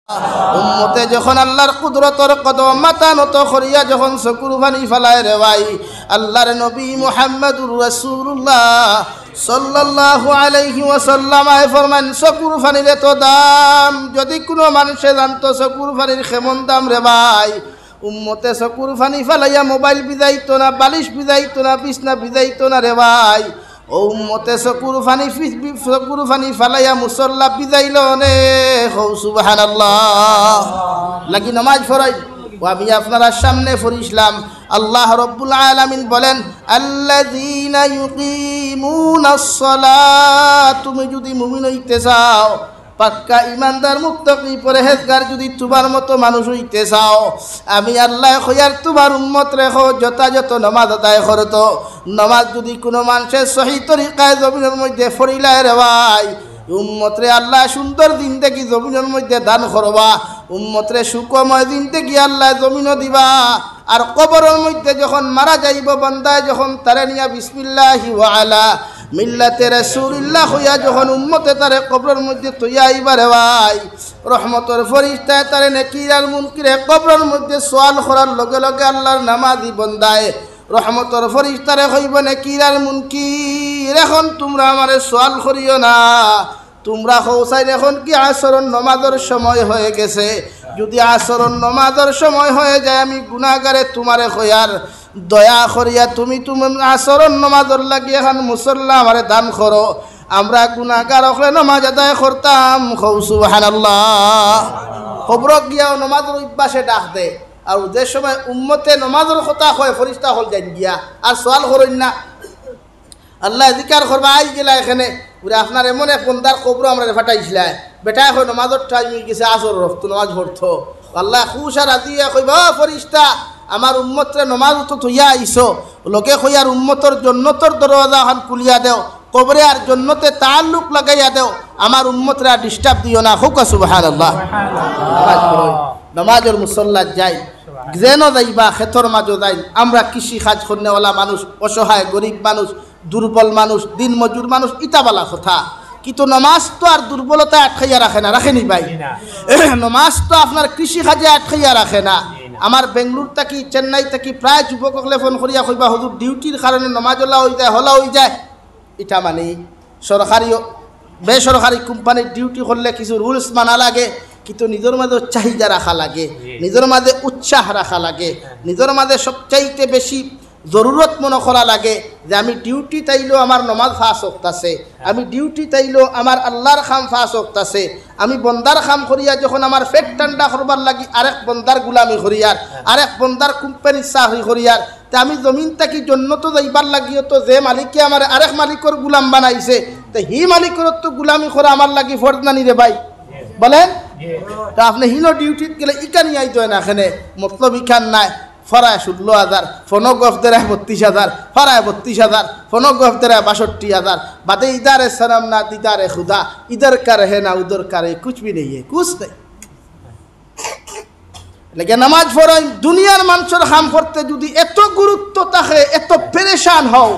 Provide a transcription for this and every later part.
উম্মতে যখন আল্লাহর কুদরতর কদম মাথা নত করিয়া যখন চকুর পানি ফেলায় রে ভাই, আল্লাহর নবী মুহাম্মদুর রাসূলুল্লাহ সাল্লাল্লাহু আলাইহি ওয়াসাল্লাম ফরমান চকুর পানির এত দাম যদি কোনো মানুষে জানতো চকুর পানির কেমন দাম রে ভাই, উম্মতে চকুর পানি ফেলাইয়া মোবাইল বিজাইতো না, বালিশ বিজাইতো না, বিছনা বিজাইতো না রে ভাই। ও উম্মতে চকুর পানি ফেলাইয়া মুসল্লা বিজাইল নে, হৌ সুবহানাল্লাহ লাগি নামাজ পড়াই। ও আমি আপনারা সামনে পড়িছিলাম আল্লাহ রব্বুল আলামিন বলেন আল্লাযীনা ইউকিমুনাস সালাত, তুমি যদি মুমিন হইতে চাও, পাক্কা ইমানদার মুত্তাকি পরহেজগার যদি তোমার মতো মানুষ হইতে চাও, আমি আল্লাহ কইয়ার তোমার উম্মত রেখো যথাযথ নামাজ আদায় করতো। নামাজ যদি কোনো মানুষের সহি তরিকায় জমিনের মধ্যে ফরিলায় রে ভাই, উম্মতরে আল্লাহ সুন্দর দিন দেখি জমিনের মধ্যে দান করবা, উম্মতরে সুখময় দিন দেখি আল্লাহ জমিনও দিবা। আর কবরের মধ্যে যখন মারা যাইব বান্দায় যখন তারে নিয়া বিসমিল্লাহি ওয়া আলা মিল্লাতে রাসূলুল্লাহ হইয়া যখন উম্মতে তারে কবরের মধ্যে তৈয়া আইবারে ভাই, রহমতের ফেরেশতায় তারে নেকির আর মুনকিরে কবরের মধ্যে সওয়াল করার লগে লগে আল্লাহর নামাজি বান্দায় রহমতের ফেরেশতারে কইব নেকির আর মুনকির, এখন তোমরা আমারে সওয়াল করিও না, তোমরা কৌসাই এখন কি আসরণ নামাজের সময় হয়ে গেছে, যদি আসরণ নামাজের সময় হয়ে যায় আমি গুনাহগারে তোমারে কইয়ার দয়া করিয়া তুমি আসরণ নামাজের লাগি এখন মুসল্লা আমারে দান করো, আমরা গুনাহগার হলে নামাজ আদায় করতাম। হৌ সুবহানাল্লাহ। খবর গিয়াও নামাজের অভ্যাসে ডাক দে, আর যে সময় উম্মতে নামাজের কথা হয় ফেরেশতা হল যাই গিয়া আর সওয়াল করেন না, আল্লাহ জিকার করবা আই গেলা এখানে ওরে আপনার এমন এক বন্দার কবর আমরা ফাটাইছিলাম, বেটা এখন নামাজের টাইম হয়ে গেছে, আসর রফত নামাজ পড়তো, আল্লাহ খুশ আর আজিয়া কইব ফেরেশতা আমার উম্মতরে নামাজ তো থইয়া আইছো, লোকে কইয়ার উম্মতর জন্নতর দরওয়াজা এখন খুলিয়া দেও, কবরে আর জন্নতে তাল্লুক লাগাইয়া দেও, আমার উম্মতরে আর ডিস্টার্ব দিও না। হুক সুবহানাল্লাহ। নামাজের মুসল্লা যাই যেন যাইবা খেতর মাঝো যাই, আমরা কৃষি কাজ করনেওয়ালা মানুষ, অসহায় গরিব মানুষ, দুর্বল মানুষ, দিন মজুর মানুষ, ইটাবালা কথা, কিন্তু নমাজ তো আর দুর্বলতা আটকাইয়া রাখে না, রাখেনি ভাই? নমাজ তো আপনার কৃষি কাজে আটকাইয়া রাখে না। আমার বেঙ্গলোর থাকি চেন্নাই থাকি প্রায় যুবকলে ফোন করিয়া কইবা হুজুর ডিউটির কারণে নমাজলা হয়ে যায়, হলা হয়ে যায়, এটা মানে সরকারি বেসরকারি কোম্পানির ডিউটি করলে কিছু রুলস মানা লাগে, কিন্তু নিজের মাঝে চাহিদা রাখা লাগে, নিজের মাঝে উৎসাহ রাখা লাগে, নিজের মাঝে সবচাইতে বেশি জরুরত মনে করা লাগে যে আমি ডিউটি তাইলেও আমার নমাজ ফাঁস হকতাছে, আমি ডিউটি তাইলেও আমার আল্লাহর খাম ফাঁস হকতাছে, আমি বন্দার খাম করিয়া যখন আমার পেট ঠান্ডা করবার লাগি আরেক বন্দার গুলামি করিয়ার, আরেক বন্দার কোম্পানির চাকরি করিয়ার, তে আমি জমিন থাকি জন্নত যাইবার লাগিও তো যে মালিকে আমার আরেক মালিকর গুলাম বানাইছে, তো হি মালিকর তো গুলামি করা আমার লাগি ফরজ নানি রে ভাই বলেন? তা আপনি হিনো ডিউটিত গেলে ইকানি আইতো না, এখানে মতলব ইখান নাই, ফরায় 16,000, ফোনো গফ দেরায় 32,000, ফরায় 32,000, ফোনো গফ দেরায় 62,000, বাদে ইদারে সনম না দিদারে খুদা, ইধর কার হে না উধর কার হে, কুছ ভি নেই, কুছ নেই। লেগে নামাজ পড়াই দুনিয়ার মানুষের কাম করতে যদি এত গুরুত্ব থাকে, এত পেরেশান হও,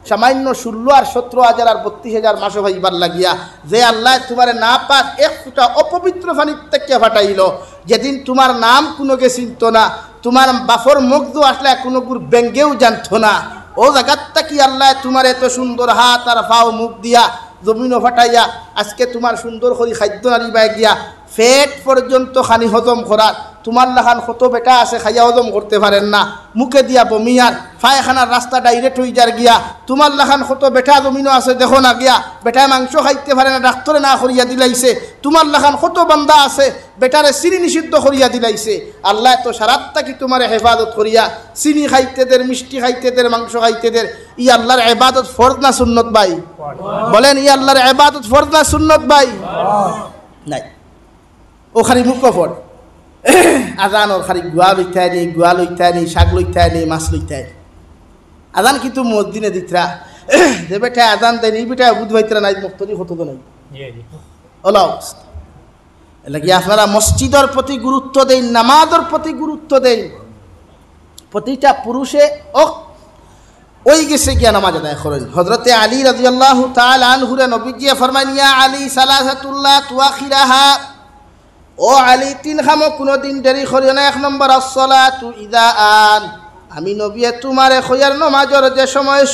সামান্য 16 আর 17,000 আর 32,000 মাসে ভাইবার লাগিয়া যে আল্লাহ তোমার না পাক এক ফুটা অপবিত্র পানির থেকে ফাটাইল, যেদিন তোমার নাম কোনোকে চিনত না, তোমার বাফর মুগ্ধ আসলে কোনো গুর ব্যাঙ্গেও জানতো না, ও জায়গাটা কি আল্লাহ তোমার এত সুন্দর হাত আর পাও মুখ দিয়া জমিনও ফাটাইয়া আজকে তোমার সুন্দর করে খাদ্য নারিবাই গিয়া পেট পর্যন্ত খানি হজম করার, তোমার লাখান কত বেটা আছে খাইয়া হজম করতে পারেন না, মুখে দিয়া বমিয়ার পায়খানার রাস্তা ডাইরেক্ট হয়ে যার গিয়া, তোমার লাখান কত বেটা জমিনও আছে দেখো না গিয়া, বেটায় মাংস খাইতে পারে না ডাক্তরে না করিয়া দিলাইছে, তোমার লাখান কত বান্দা আছে বেটারে চিনি নিষিদ্ধ করিয়া দিলাইছে, আল্লাহ তো সারাতটা কি তোমার হেফাজত করিয়া চিনি খাইতে দের, মিষ্টি খাইতে দের, মাংস খাইতে দের, ই আল্লাহর ইবাদত ফরজ না সুন্নত ভাই বলেন? ই আল্লাহর ইবাদত ফরজ না সুন্নত ভাই? নাই, ও খালি মুখ ফট আজান, ওর খালি গুয়া লইতে নেই, গুয়া লইতে নেই, শাক লইতে নেই, মাছ লইতে নেই, আজান কিন্তু মসজিদে দিতরা যে বেটা আজান দেয়নি বেটা বুধ ভাইতরা নাই, মুক্তি হতো তো নাই, ওলা এলাকি আপনারা মসজিদের প্রতি গুরুত্ব দেন, নামাজের প্রতি গুরুত্ব দেন, প্রতিটা পুরুষে ওই গেছে গিয়া নামাজ আদায় করেন। হযরতে আলী রাদিয়াল্লাহু তাআলা আনহু নবীজি ফরমান, ইয়া আলী সালাসাতুল্লাহ তুআখিরাহা, ও ও আলী তিন খামো কোনোদিন দেরি করিও না। 1 নম্বর আসসালাতু ইযা আন, আমি নবী তোমারে খয়ার নমাজের যে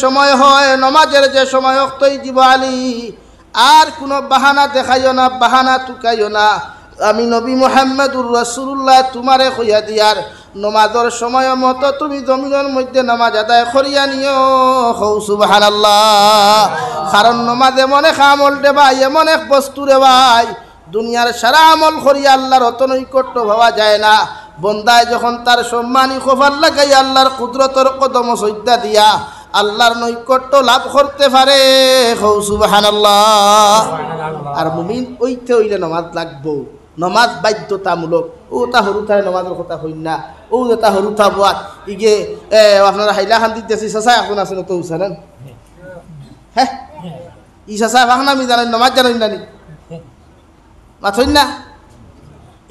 সময় হয়, নমাজের যে সময় অক্তই দিব আলী, আর কোনো বাহানা দেখাইও না, বাহানা টুকাইও না। আমি নবী মুহাম্মদুর রাসূলুল্লাহ তোমারে খইয়া দিয়ার নমাজের সময় মতো তুমি জমিনের মধ্যে নামাজ আদায় করিয়া নিও। হৌ সুবহানাল্লাহ। কারণ নমাজ এমন এক আমল রে ভাই, এমন এক বস্তু রে ভাই, দুনিয়ার সারা আমল করিয়া আল্লাহর অত নৈকট্য ভাবা যায় না। বন্দায় যখন তার সম্মানী খোফার লাগাই আল্লাহর কুদরতর কদম সজ্জা দিয়া আল্লাহর নৈকট্য লাভ করতে পারে। হৌ সুবহানাল্লাহ। আর মুমিন ওইতে হইলে নমাজ লাগবো, নমাজ বাধ্যতামূলক। ও তা হরুতায় নমাজের কথা হইন না, ও তা হরুতা বাদ ইগে আপনারা হাইলা খান দিতেছি চাচা এখন আসেন তো জানেন, হ্যাঁ ই চাচা ফাঁকনামি জানেন, নমাজ জানেন না নি মাথইন না?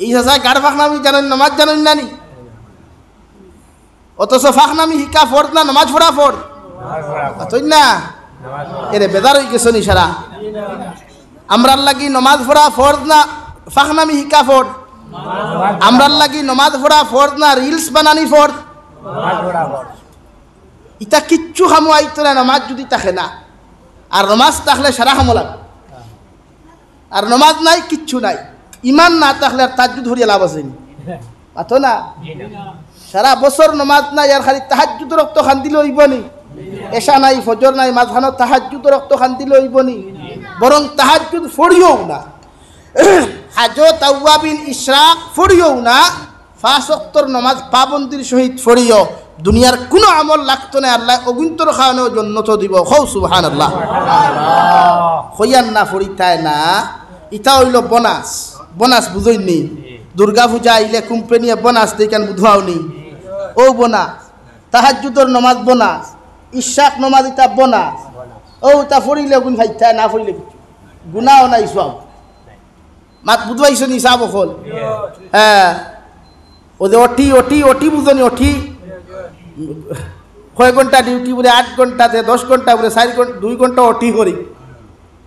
এই চাচা গাড় ফাঁকনামি জানেন, নমাজ জানেন না নি? অথচ ফাঁকনামি শিকা ফর্দ না নমাজ পড়া ফর্দ? মাথইন না? এরে বেদার হয়ে গেছ নি সারা? আমরার লাগি নমাজ পড়া ফর্দ না ফাঁকনামি শিকা ফর্দ? আমরার লাগি নমাজ পড়া ফর্দ না রিলস বানানি ফর্দ? ইটা কিচ্ছু খামো আইতো না নমাজ যদি থাকে না। আর নমাজ থাকলে সারা খামো লাগ, আর নমাজ নাই কিচ্ছু নাই। ইমান না থাকলে আর তাহাজ্জুদ ধরিয়া লাভ আছে নি? মাথো না? সারা বছর নমাজ নাই আর খালি তাহাজ্জুদ রক্ত খান দিলে হইব নি? এশা নাই, ফজর নাই, মাঝখানো তাহাজ্জুদ রক্ত খান দিলে হইব নি? বরং তাহাজ্জুদ ফড়িও না, হাজত আউয়াবিন ইশরাক ফড়িও না, 5 ওয়াক্তর নমাজ পাবন্দির সহিত ফড়িও। দুনিয়ার কোনো আমল লাগতো না, আল্লাহ অগুন্তর খাওয়ানোর জন্য তো দিব। হৌ সুবহানাল্লাহ। হইয়ান না ফড়িতায় না, ইটা হইল বোনাস। বোনাস বুঝই নি? দুর্গা পূজা আইলে কোম্পানিয়ে বোনাস দেখান বুঝাও নি? ও বোনাস। তাহাজ্জুদর নমাজ বোনাস, ইশাক নমাজ ইটা বোনাস। ও তা ফড়িলে গুণ খাইতায়, না ফড়িলে গুণাও নাই সব। মাত বুঝবাইছ নি সাব হল? হ্যাঁ, ও যে অটি অটি অটি বুঝনি? অটি কয় ঘন্টা ডিউটি বলে 8 ঘন্টাতে 10 ঘন্টা বলে 4 ঘন্টা 2 ঘন্টা অটি করি,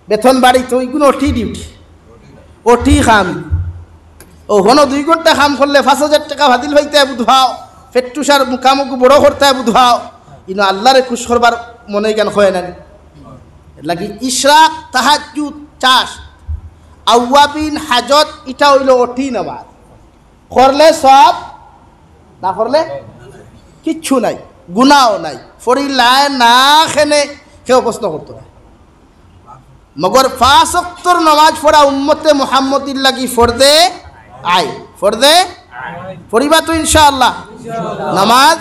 বেতন বাড়ি তো ওইগুলো অটি ডিউটি, অটি খাম। ও হনো 2 ঘন্টা খাম করলে 5000 টাকা ভাদিল ভাইতে বুধবাও, ফেট্টুসার মুখামুখি বড় করতে বুধবাও। ইনো আল্লাহরে খুশ করবার মনে জ্ঞান হয় না লাগি। ইশরাক, তাহাজ্জুদ, চাষ, আউয়াবিন, হাজত ইটা হইল অটি নামাজ। করলে সব, না করলে কিচ্ছু নাই, গুনাও নাই। ফড়িলায় না খেনে কেউ প্রশ্ন করতো না। মগর 5 ওয়াক্তর নমাজ পড়া উম্মতে মুহাম্মদির লাগি ফরদে আই, ফরদে পড়িবা তো ইনশাআল্লাহ। নামাজ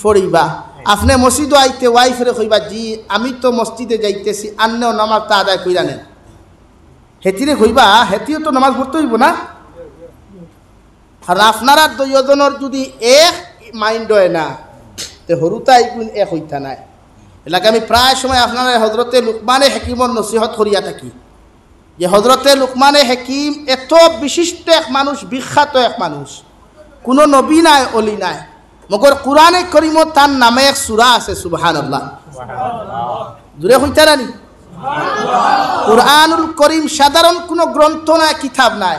পড়িবা। আপনি মসজিদে আইতে ওয়াইফরে কইবা, জি আমি তো মসজিদে যাইতেছি, আন্নেও নামাজটা আদায় কইরা নেন। হেতিরে কইবা, হেতিও তো নামাজ পড়তে হইব না? কারণ আপনারা 2 জনের যদি এক মাইন্ড হয় না, তে হরুতাই গুণ এক হইতা নাই। এলাকা আমি প্রায় সময় আপনারা হজরতে লুকমানে হাকিমর নসিহত করিয়া থাকি যে হজরতে লুকমানে হাকিম এত বিশিষ্ট এক মানুষ, বিখ্যাত এক মানুষ, কোনো নবী নাই, অলি নাই, মগর কোরআনে করিমত তার নামে এক সূরা আছে। সুবহানাল্লাহ। জুড়ে হইতা নানি? কুরআনুল করিম সাধারণ কোনো গ্রন্থ নাই, কিতাব নাই,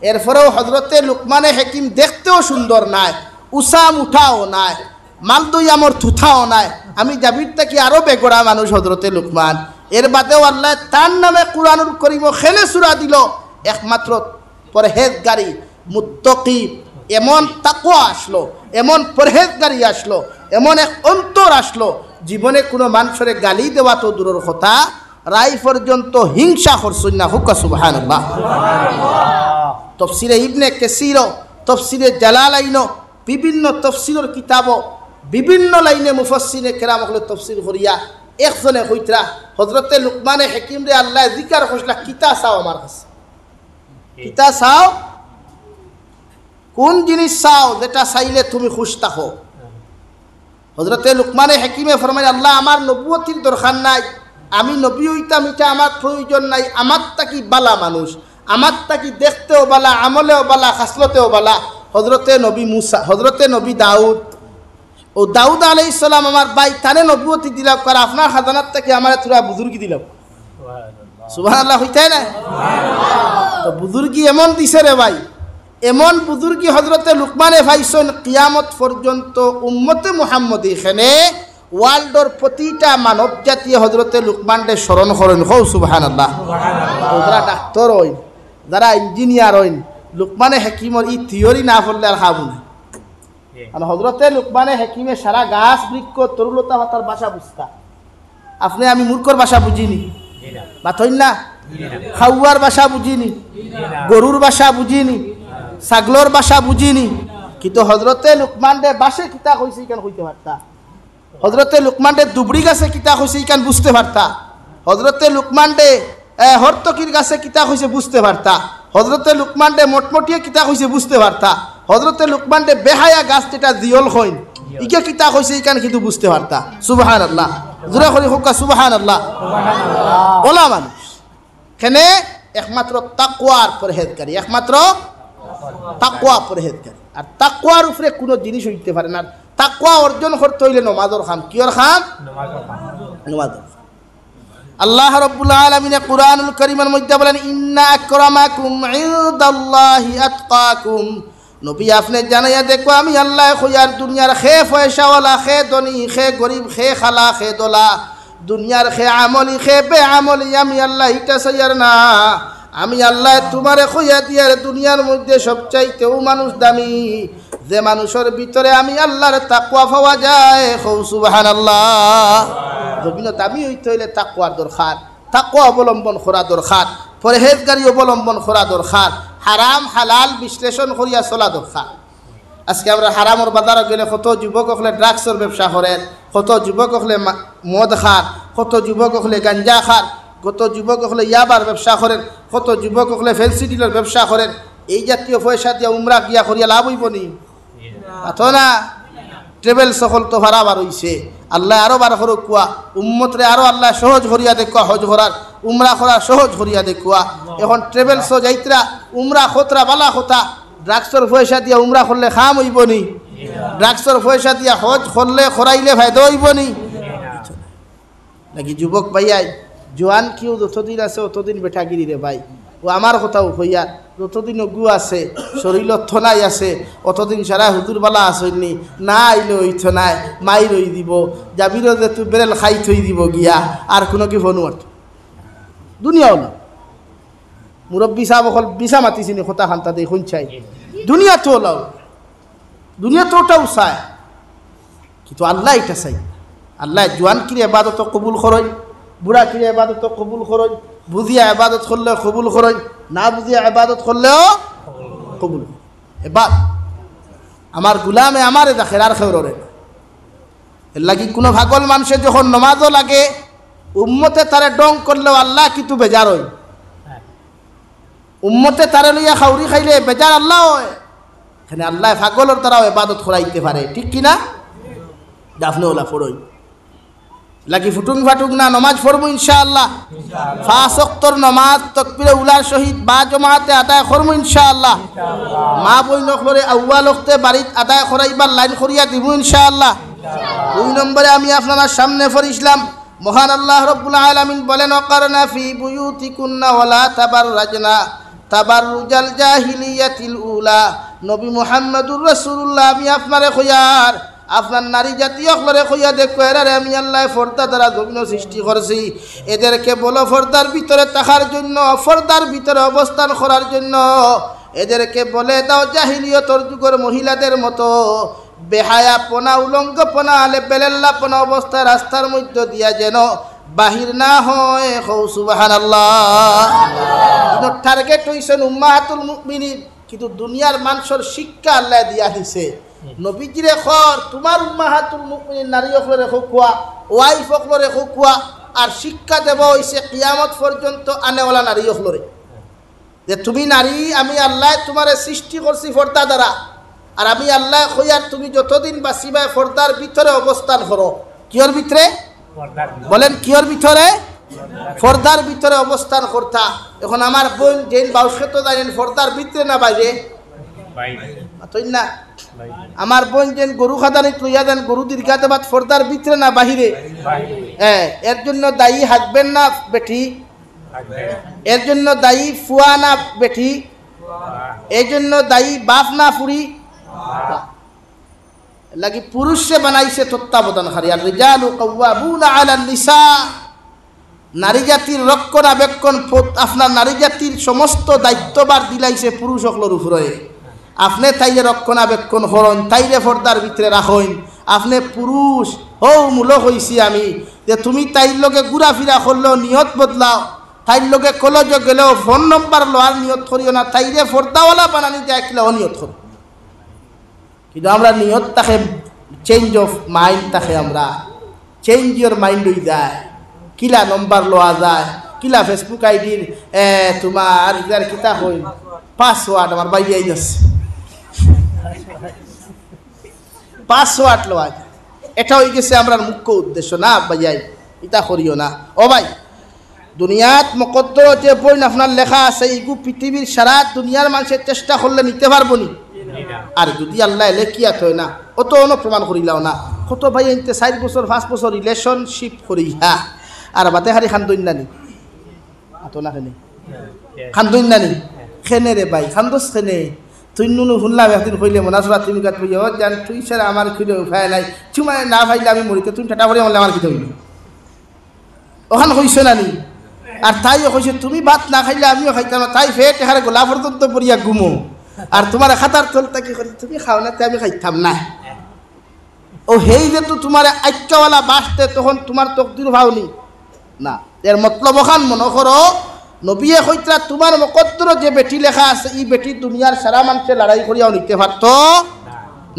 এরপরেও হজরতে লুকমানে হাকিম দেখতেও সুন্দর নাই, উসাম উঠাও নাই, মালদই আমার থুথাও নাই। আমি জাবির থাকি আরো বেগড়া মানুষ হজরতে লুকমান। এর বাদেও আল্লাহ তার নামে কুরআনুল করিম খেলে সূরা দিল। একমাত্র পরহেজগারি, মুত্তাকি, এমন তাকওয়া আসলো, এমন পরহেজগারি আসলো, এমন এক অন্তর আসলো, জীবনে কোনো মানুষের গালি দেওয়া তো দূরের কথা, রাই পর্যন্ত হিংসা করছেন না। হুক্কা সুবহানাল্লাহ। তফসিরে ইবনে কাসির, তফসিরে জালালাইন, বিভিন্ন তফসিরের কিতাব, বিভিন্ন লাইনে মুফাসসিরে কেরাম হলে তফসির করিয়া একজনে কইতরা হযরতে লুকমানে হাকিম রে আল্লাহ জিকার কইলা, কিতা চাও আমার কাছে? কিতা চাও? কোন জিনিস চাও যেটা চাইলে তুমি খুশ থাকো? হযরতে লুকমানে হাকিমে ফরমায়, আল্লাহ আমার নবুয়তির দরকার নাই, আমি নবী হইতাম এটা আমার প্রয়োজন নাই, আমার তাকি বালা মানুষ, আমার তাকি দেখতেও বালা, আমলেও বালা, খাসলতেও বালা হযরতে নবী মুসা, হযরতে নবী দাউদ। ও দাউদ আলাইহিস সালাম আমার ভাই, তারে নবুয়তি দিলাম, কারণ আপনার খাজানাত থেকে আমার তোরা বুজুর্গি দিলাম। সুবহানাল্লাহ হইতাই না? তো বুজুর্গি এমন দিছে রে ভাই, এমন বুজুর্গি হজরতে লুকমানে ভাইসন কিয়ামত পর্যন্ত উম্মতে মুহাম্মদী এখানে ওয়ার্ল্ডর প্রতিটা মানব জাতীয় হজরতে লুকমানকে স্মরণ করেন। হৌ সুবহানাল্লাহ। যারা ডাক্তার হইন, যারা ইঞ্জিনিয়ার হইন, লুকমানে হাকিমর ই থিওরি না পড়লে আর খাবো না। মানে হজরতে লুকমানে হাকিমে সারা গাছ বৃক্ষ তরুলতা পাতার ভাষা বুঝতা। আপনি আমি মূর্খর ভাষা বুঝিনি, বাতইন না, খাওয়ার ভাষা বুঝিনি, গরুর ভাষা বুঝিনি, ছাগলর ভাষা বুঝিনি, কিন্তু হজরতে লুকমানডে বাসে কিতা কইছে ইকান কইতে পারতা। হজরতে লুকমানডে দুবড়ি গাছে কিতা কইছে ইকান বুঝতে পারতা। হজরতে লুকমানডে হরতকির গাছে কিতা কইছে বুঝতে পারতা। হজরতে লুকমানডে মটমটিয়ে কিতা কইছে বুঝতে পারতা। হজরতে লুকমানডে বেহায়া গাছ যেটা জিয়ল হইন ইকে কিতা কইছে ইকান কিন্তু বুঝতে পারতা। সুবহানাল্লাহ। জোরে করি হোক সুবহানাল্লাহ। ওলা মানুষ কেনে একমাত্র তাকওয়ার পরহেজগারি, একমাত্র তাকওয়া পরহেজগারি। আর তাকওয়ার উপরে কোনো জিনিস হইতে পারে না। তাকওয়া অর্জন করতে হইলে নমাজর খাম। কিয়র খাম? নমাজর। আল্লাহ রাব্বুল আলামিন কুরআনুল কারীমের মধ্যে বলেন, ইন্না আকরামাকুম ইনদাল্লাহি আতকাকুম। নবী আপনি জানাইয়া দেখো আমি আল্লাহ খোয়ার দুনিয়ার খে পয়সাওয়ালা, খে ধনী, খে গরিব, খে খালা, খে দোলা, দুনিয়ার খে আমলি, খে বে আমলি, আমি আল্লাহ ইটা সাইয়ার না। আমি আল্লাহ তোমারে খইয়া দিয়ার দুনিয়ার মধ্যে সবচাইতেও মানুষ দামি, যে মানুষের ভিতরে আমি আল্লাহর তাকওয়া পাওয়া যায়। হৌ সুবহানাল্লাহ। জমিন দামি হইতে হইলে তাকওয়ার দরকার, তাকওয়া অবলম্বন করা দরকার, পরহেজগারি অবলম্বন করা দরকার, হারাম হালাল বিশ্লেষণ করিয়া চলা দরকার। আজকে আমরা হারামর বাজারে গেলে কত যুবক হলে ড্রাগসের ব্যবসা করেন, কত যুবক হলে মদ খান, কত যুবক হলে গাঞ্জা খান, কত যুবক হলে ইয়াবার ব্যবসা করেন, কত যুবক হলে ফেন্সিডিলের ব্যবসা করেন। এই জাতীয় পয়সা দিয়ে উমরা গিয়া করিয়া লাভ হইব নি? তো না। ট্রেভেল সকল তো ভাড়াবার হইছে। আল্লাহ আরো বার করুক কুয়া উম্মতরে আরো আল্লাহ সহজ করিয়া দেখুয়া, হজ করার উমরা করার সহজ করিয়া দেখুয়া। এখন ট্রেভেল সো যাইত্রা উমরা খতরা বালা কথা। ড্রাগসের পয়সা দিয়া উমরা করলে খাম হইব নি? ড্রাগসের পয়সা দিয়া হজ করলে খরাইলে ফায়দা হইব নি? নাকি যুবক ভাইয়াই জোয়ান কিউ যতদিন আছে অতদিন বেঠাগিরি রে ভাই। ও আমার কথাও হইয়া যতদিন অগু আছে শরীর থনাই আছে অতদিন সারা হুজুর বালা আসেননি না আইলে ওই থনাই মাই রই দিব যাবির যে তুই বেরেল খাই থই দিব গিয়া আর কোনো কি ফোন মারত দুনিয়াও না। মুরব্বী সাহেব অকল বিছা মাতিছিনি কথা খান্তা দিয়ে শুনছাই দুনিয়া তো ওলাও, দুনিয়া তো ওটাও চায়, কিন্তু আল্লাহ এটা চাই। আল্লাহ জোয়ান কিরে এবাদত কবুল করই, বুড়া কিরে এবাদত কবুল করই, বুঝিয়া এবাদত করলে কবুল করই, না বুঝিয়া এবাদত করলেও কবুল। এবার আমার গুলামে আমারে দেখে আর খেউরে এর লাগি কোনো ভাগল মানুষের যখন নমাজও লাগে উম্মতে তারে ডং করলেও আল্লাহ কিন্তু বেজার হই। উম্মতে তারে লইয়া খাউরি খাইলে বেজার আল্লাহ হয়। এখানে আল্লাহ ভাগলের তারাও এবাদত করাইতে পারে, ঠিক কিনা? দাফনে ওলা ফড়ই লাগি ফুটুং ফাটুং না নমাজ পড়বো ইনশাআল্লাহ। 5 ওয়াক্তর নমাজ তাকবীরে উলার সহিত বা জমাতে আদায় করবো ইনশাআল্লাহ। মা বইন নখলরে আউয়াল ওয়াক্তে বাড়িত আদায় করাইবার লাইন করিয়া দিব ইনশাআল্লাহ। 2 নম্বরে আমি আপনার সামনে ফরিসলাম মহান আল্লাহ রাব্বুল আলামিন বলেন, ওয়াকারনা ফি বুয়ুতিকুন্না ওয়ালা তাবাররাজনা তাবাররুজাল জাহিলিয়াতিল উলা। নবী মুহাম্মদুর রাসূলুল্লাহ আমি আপনারে কইয়ার আপনার নারী জাতীয় হলরে কইয়া দেখো এরারে আমি আল্লাহ ফর্দা দ্বারা জমিন সৃষ্টি করছি। এদেরকে বলো ফর্দার ভিতরে থাকার জন্য, ফর্দার ভিতরে অবস্থান করার জন্য। এদেরকে বলে দাও জাহিলিয়তর যুগের মহিলাদের মতো বেহায়াপনা উলঙ্গপনা আলে বেলেল্লাপনা অবস্থায় রাস্তার মধ্য দিয়া যেন বাহির না হয়। সুবহানাল্লাহ। কিন্তু টার্গেট হইছেন উম্মাহাতুল মুমিনিন, কিন্তু দুনিয়ার মানুষের শিক্ষা আল্লাহ দিয়া দিছে। নবীজিরে খর তোমার উম্মাহাতুল মুমিনিন নারী হকলরে খুয়া, ওয়াইফ হকলরে খুয়া, আর শিক্ষা দেব হইছে কিয়ামত পর্যন্ত আনেওয়ালা নারী হকলরে যে তুমি নারী আমি আল্লাহ তোমারে সৃষ্টি করছি পর্দা দ্বারা, আর আমি আল্লাহ কইয়ার তুমি যতদিন বাঁচিবাই পর্দার ভিতরে অবস্থান করো। কিয়র ভিতরে বলেন? কিয়র ভিতরে? পর্দার ভিতরে অবস্থান করতা। এখন আমার বোন যেন বাউসে তো জানেন পর্দার ভিতরে না বাইরে না। আমার বোন যেন গরু খাদানিত লইয়া দেন গরু দীর্ঘাতে বাদ পর্দার ভিতরে না বাহিরে। এর জন্য দায়ী হাজবেন্ড না বেটি? এর জন্য দায়ী ফুয়া না বেটি? এই জন্য দায়ী বাপ না ফুরি লাগি পুরুষে বানাইছে তত্ত্বাবধানকারী। আর রিজালু কাওয়াবুনা আলান নিসা, নারী জাতির রক্ষণাবেক্ষণ আপনার নারী জাতির সমস্ত দায়িত্ববার দিলাইছে পুরুষ সকলের উপরে। আপনি তাইলে রক্ষণাবেক্ষণ হরণ, তাইলে পর্দার ভিতরে রাখেন। আপনি পুরুষ মূলক হইছি আমি যে তুমি তাইর লগে ঘুরাফিরা করলেও নিয়ত বদলাও, তাইর লগে কলেজ গেলেও ফোন নম্বর লোয়ার নিয়ত করিও না, তাইরে পর্দাওয়ালা বানানি যায় কিলাও নিয়ত কর। কিন্তু আমরা নিয়ত তাকে চেঞ্জ অফ মাইন্ড, তাকে আমরা চেঞ্জ ইউর মাইন্ড হয়ে যায়, কিলা নম্বর লওয়া যায়, কিলা ফেসবুক আইডির তোমার ইদার কিতা হই পাসওয়ার্ড আমার বাইরে যাচ্ছে, পাসওয়ার্ড লওয়া যায়। এটা হয়ে গেছে আমরা মুখ্য উদ্দেশ্য না ভাইয়াই, ইটা করিও না। ও ভাই, দুনিয়াত মকদ্দর যে বই আপনার লেখা আছে এইগু পৃথিবীর সারা দুনিয়ার মানুষের চেষ্টা করলে নিতে পারবো নি। আর যদি আল্লাহ লেখিয়াত হয় না অত প্রমাণ করিলাও না। কত ভাই এনতে 4 বছর 5 বছর রিলেশনশিপ করি হ্যাঁ, আর বাতে হারি খান্দইন নানি আতো না খেনে খান্দইন নানি খেনে রে ভাই খান্দস খেনে তুই নুনু শুনলাম একদিন কইলে মনাসরা তুমি গাত বইয়া জান তুই স্যার আমার খিদে উঠায় নাই চুমায় না ভাইলে আমি মরিতে তুমি ঠাটা করে বললে আমার খিদে হইল ওখান কইছে নানি। আর তাইও কইছে তুমি ভাত না খাইলে আমিও খাইতাম না, তাই ফেট এখানে গোলা পর্যন্ত পড়িয়া ঘুমো, আর তোমার খাতার তলটা কি করি তুমি খাও না, আমি খাইতাম না। ও হেই যে তো তোমার আইক্কাওয়ালা বাসতে তখন তোমার তকদির ভাওনি না। এর মতলব খান মনে করো নবিয়ে কইতরা তোমার মকদ্দর যে বেটি লেখা আছে এই বেটি দুনিয়ার সারা মানুষে লড়াই করিয়াও নিতে পারতো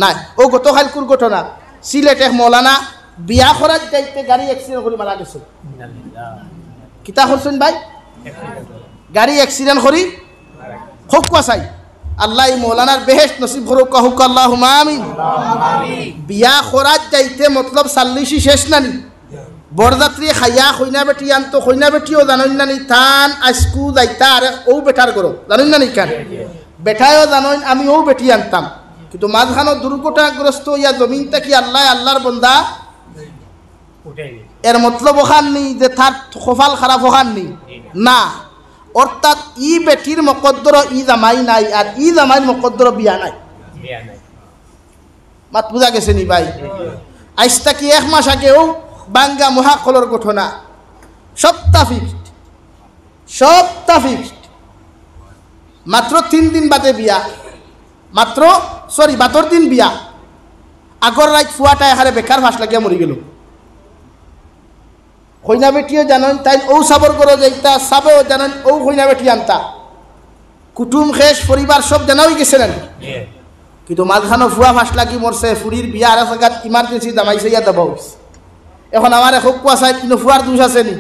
নাই। ও গতকাল কোন ঘটনা, সিলেট এক মৌলানা বিয়া করার যাইতে গাড়ি অ্যাক্সিডেন্ট করে মারা গেছে। কিতা করছেন ভাই? গাড়ি অ্যাক্সিডেন্ট করি হোক চাই আল্লাহ এই মৌলানার বেহেশত নসিব করুক, কাহুক আল্লাহুম্মা আমিন। বিয়া করার যাইতে মতলব সাল্লিশি শেষ নানি, বরযাত্রী খাইয়া কইনা বেটি আনতো, কইনা বেটিও জানেন নানি থান আজকু যাইতা আর ও বেটার করো জানেন নানি কান বেটায়ও জানেন আমি ও বেটি আনতাম, কিন্তু মাঝখানো দুর্ঘটনাগ্রস্ত ইয়া জমিন থেকে আল্লাহর বন্দা এর মতলব ওখান নেই যে তার কপাল খারাপ ওখান নেই না। অর্থাৎ ই বেটির মকদ্দর ই জামাই নাই, আর ই জামাইর মকদ্দর বিয়া নাই। মাত বুঝা গেছে নি ভাই? আজটা কি 1 মাস আগেও বাঙ্গা মহাকলর ঘটনা, সপ্তাহ ফিক্সড, মাত্র 3 দিন বাদে বিয়া, মাত্র বাতর দিন বিয়া, আগর রাত ফুয়াটা এখানে বেকার ফাঁস লাগিয়া মরি গেল। কইনা বেটিও জানেন তাই ও সাবর করো যাইতা, সাবেও জানেন ও কইনা বেটি আনতা, কুটুম খেস পরিবার সব জানাই গেছে না, কিন্তু মাঝখানো ফুয়া ফাঁস লাগি মরছে। ফুরির বিয়া আর জায়গাত ইমার্জেন্সি দামাইছে ইয়া দাবা হয়েছে। এখন আমার এখন কুয়া চাই কিন্তু ফুয়ার দোষ আছে নি,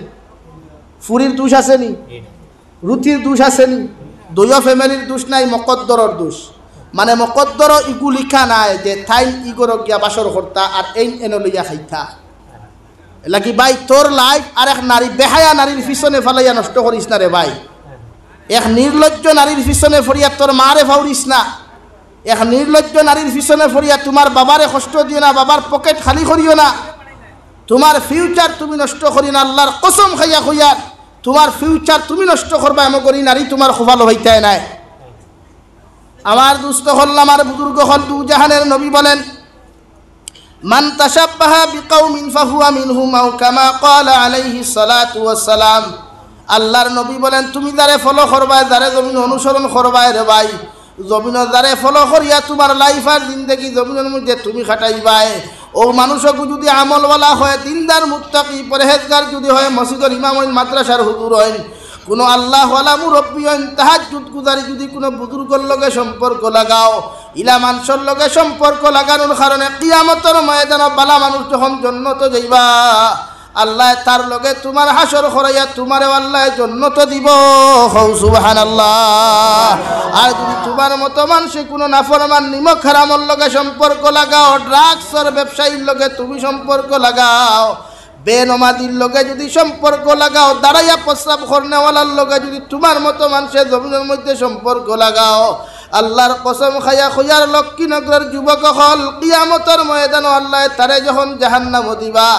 ফুরির দোষ আছে নি, রুটির দোষ আছে নি, দুইও ফ্যামিলির দোষ নাই, মকদ্দরর দোষ। মানে মকদ্দর ইগু লিখা নাই যে থাইন ইগরক গিয়া বাসর কর্তা আর এই এনে লইয়া খাইতা লাগি। ভাই তোর লাইফ আর এক নারী বেহায়া নারীর পিছনে ফালাইয়া নষ্ট করিস না রে ভাই। এক নির্লজ্জ নারীর পিছনে ফরিয়া তোর মারে ফাউরিস না, এক নির্লজ্জ নারীর পিছনে ফরিয়া তোমার বাবারে কষ্ট দিও না, বাবার পকেট খালি করিও না, তোমার ফিউচার তুমি নষ্ট করি না। আল্লাহর কসম খাইয়া খুইয়ার তোমার ফিউচার তুমি নষ্ট করবা এমন করি নারী তোমার খোভালো হইতে নাই। আমার দুস্থ হল আমার বুজুর্গ হল দু জাহানের নবী বলেন মান তাশাব্বাহা বিকাউমিন ফাহুয়া মিনহুম আও কামা ক্বালা আলাইহিস সালাতু ওয়াস সালাম। আল্লাহর নবী বলেন তুমি যারে ফলো করবা, যারে জমিন অনুসরণ করবা রে ভাই, জমিন যারে ফলো করিয়া তোমার লাইফ আর জিন্দগি জমিনের মধ্যে তুমি খাটাইবাই, ও মানুষকে যদি আমলওয়ালা হয়, দিনদার মুত্তাকি পরহেজগার যদি হয়, মসজিদের ইমাম হইন, মাদ্রাসার হুজুর হইন, কোনো আল্লাহওয়ালা মুরব্বী হইন, তাহাজ্জুদ গুজারি যদি কোনো বুজুর্গর লগে সম্পর্ক লাগাও, ইলা মানুষের লগে সম্পর্ক লাগানোর কারণে কিয়ামতের ময়দানে বালা মানুষ যখন জান্নাত যাইবা, আল্লাহ তার লগে তোমার হাসর করাইয়া তোমারে আল্লাহ জান্নাত দিব। হৌ সুবহানাল্লাহ। আর যদি তোমার মতো মানুষে কোনো নাফরমান নিমক হারামর লগে সম্পর্ক লাগাও, ড্রাগসের ব্যবসায়ীর লগে তুমি সম্পর্ক লাগাও, বেনমাদির লগে যদি সম্পর্ক লাগাও, দাঁড়াইয়া প্রস্রাব করনেওয়ালার লগে যদি তোমার মতো মানুষের জমিনের মধ্যে সম্পর্ক লাগাও, আল্লাহর কসম খাইয়া খুইয়ার লক্ষ্মীনগরের যুবক হল কিয়ামতের ময়দানে আল্লাহ তারে যখন জাহান্নাম দিবা,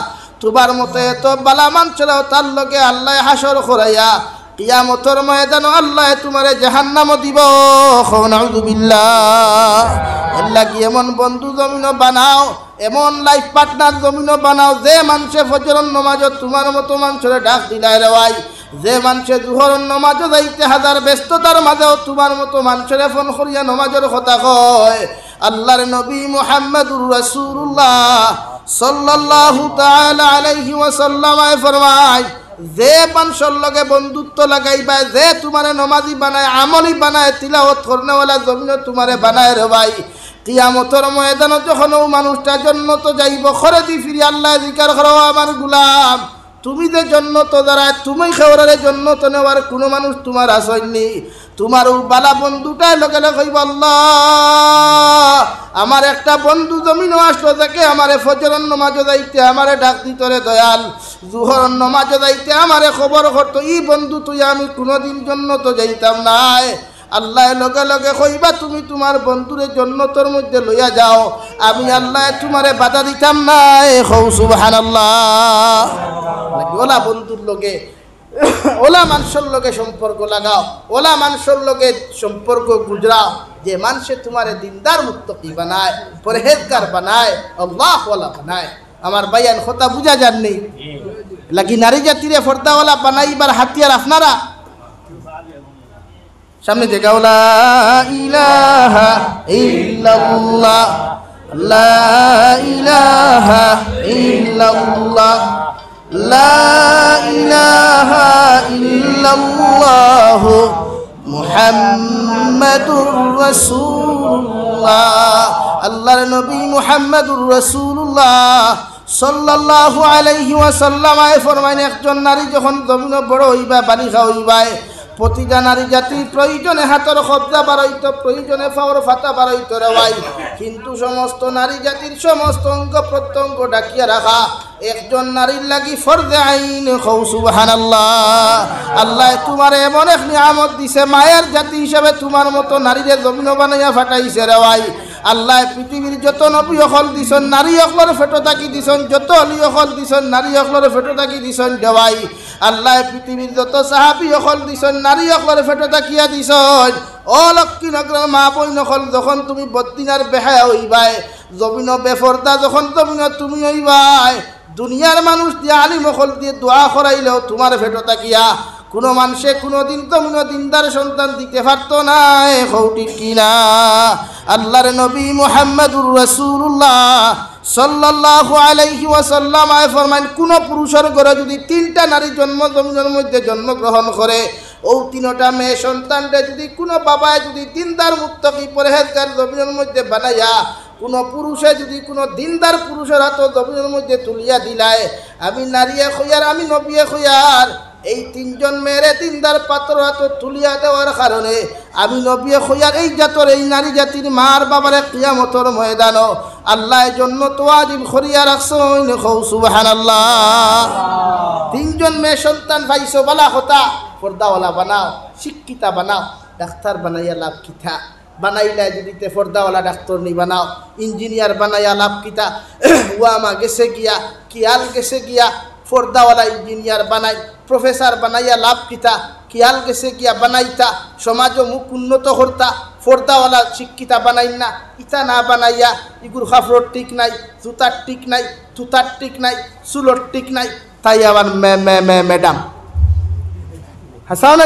তোমার মতো এত বালা মানুষরাও তার লগে আল্লাহ হাসর করাইয়া কিয়ামতের ময়দানে আল্লাহ তোমারে জাহান্নাম দিব। নাউযুবিল্লাহ। আল্লাহ কি এমন বন্ধু জমিন বানাও, এমন লাইফ পার্টনার জমিন বানাও যে মানুষে ফজরের নামাজত তোমার মতো মানুষের ডাক দিলাই রে ভাই, যে মানুষে জোহরের নামাজও যাইতে হাজার ব্যস্ততার মাঝেও তোমার মতো মানুষের ফোন করিয়া নামাজের কথা কয়। আল্লাহর নবী মুহাম্মদুর রাসূলুল্লাহ সাল্লাল্লাহু তাআলা আলাইহি ওয়াসাল্লাম ফরমায়, যে মানুষের লগে বন্ধুত্ব লাগাইবা, যে তোমারে নমাজি বানায়, আমলি বানায়, তিলাওয়াত করনেওয়ালা জমিন তোমারে বানায় রে ভাই, কিয়ামতের ময়দানে যখন ও মানুষটা জন্নত যাইব, খরে দি ফিরি আল্লাহ জিকার করো, আমার গুলাম তুমি যে জন্নত দ্বারা তুমি খেওয়ারে জন্নত নেওয়ার কোনো মানুষ তোমার আসেননি। তোমার ও বালা বন্ধুটাই লগে লগে কইব, আল্লাহ আমার একটা বন্ধু জমিনও আসলো, যাকে আমারে ফজরের নামাজে যাইতে আমারে ডাক দিত রে দয়াল, জোহরের নামাজে যাইতে আমারে খবর করতো, ই বন্ধু তুই আমি কোনোদিন জন্নত যাইতাম নাই। আল্লাহ লগে লগে কইবা, তুমি তোমার বন্ধুরে জন্নতর মধ্যে লইয়া যাও, আমি আল্লাহ তোমারে বাধা দিতাম নাই। হৌ সুবহানাল্লাহ। ওলা বন্ধুর লগে, ওলা মানুষের লগে সম্পর্ক লাগাও, ওলা মানুষের লগে সম্পর্ক গুজরাও, যে মানুষে তোমারে দিনদার মুত্তাকি বানায়, পরহেজগার বানায়, আল্লাহওয়ালা বানায়। আমার ভাইয়ান কথা বুঝা যাননি লাগি নারী জাতিরে ফর্দাওয়ালা বানাইবার হাতিয়ার আপনারা সামনে থেকে লা ইলাহা ইল্লাল্লাহ, লা ইলাহা ইল্লাল্লাহ, লা ইলাহা ইল্লাল্লাহ মুহাম্মাদুর রাসূলুল্লাহ। আল্লাহর নবী মুহাম্মাদুর রাসূলুল্লাহ সাল্লাল্লাহু আলাইহি ওয়াসাল্লাম ফরমাইন, একজন নারী যখন জমিন বড় হইবা, বালিকা হইবায়, প্রতিটা নারী জাতির প্রয়োজনে হাতের কবজা বাড়াইত, প্রয়োজনে পাওয়ার ফাটা বাড়াইত রে ভাই, কিন্তু সমস্ত নারী জাতির সমস্ত অঙ্গ প্রত্যঙ্গ ডাকিয়া রাখা একজন নারীর লাগি ফরজে আইন। কও সুবহানাল্লাহ। আল্লাহ তোমার এমন এক নিয়ামত দিছে, মায়ের জাতি হিসাবে তোমার মতো নারীরে জমিন বানাইয়া ফাটাইছে রে ভাই। আল্লাহ পৃথিবীর যত নবী অকল দিছন নারী অকলের ফেটো থাকি দিছন, যত অলি অকল দিছন নারী অকলের ফেটো থাকি দিছন দেওয়াই। আল্লাহ পৃথিবীর যত সাহাবি অকল দিছন নারী অকলের ফেটো থাকিয়া দিছন। ও লক্ষ্মীনগর মা বই নকল, যখন তুমি বদ্দিনার বেহায়া হইবাই, জমিন বেফর্দা যখন জমিন তুমি হইবাই, দুনিয়ার মানুষ দিয়ে আলিম অকল দিয়ে দোয়া করাইলেও তোমার ফেটো থাকিয়া কোনো মানুষে কোনোদিন তো দিনদার সন্তান দিতে পারত না। ঠিক কিনা? আল্লাহর নবী মুহাম্মদুর রাসূলুল্লাহ সাল্লাল্লাহু আলাইহি ওয়াসাল্লাম ফরমান, কোন পুরুষের ঘরে যদি তিনটা নারী জন্মের মধ্যে জন্মগ্রহণ করে, ও তিনটা মেয়ে সন্তানটা যদি কোনো বাবায় যদি দিনদার মুত্তাকি পরহেজগার জমিনের মধ্যে বানাইয়া, কোনো পুরুষে যদি কোনো দিনদার পুরুষের হাত জমিনের মধ্যে তুলিয়া দিলায়, আমি নারীয়ে খইয়ার, আমি নবিয়ে খইয়ার, এই তিনজন মেয়েরে দিনদার পাত্র হাত তুলিয়া দেওয়ার কারণে আমি নবিয়ে খইয়ার এই জাতর এই নারী জাতির মার বাবারে কিয়ামতের ময়দান আল্লাহ জন্য তো ওয়াজিব করিয়া রাখছেন। কও সুবহানাল্লাহ। তিনজন মেয়ে সন্তান পাইছো, বালা কথা, পর্দাওয়ালা বানাও, শিক্ষিতা বানাও, ডাক্তার বানাইয়া লাভ কিতা, বানাইলে যদি তে পর্দাওয়ালা ডাক্তার নি বানাও, ইঞ্জিনিয়ার বানাইয়া লাভ কিতা, ওয়ামা গেছে গিয়া, কিয়াল গেছে গিয়া, পর্দাওয়ালা ইঞ্জিনিয়ার বানাই, প্রফেসর বানাইয়া লাভ কিতা, কিয়াল গেছে গিয়া বানাইতা, সমাজও মুখ উন্নত করতা, পর্দাওয়ালা শিক্ষিতা বানাই না, ইতা না বানাইয়া ইগুর খাফরর ঠিক নাই, জুতার ঠিক নাই, তুতার ঠিক নাই, চুলোর ঠিক নাই, তাই আবার ম্যাডাম হাসান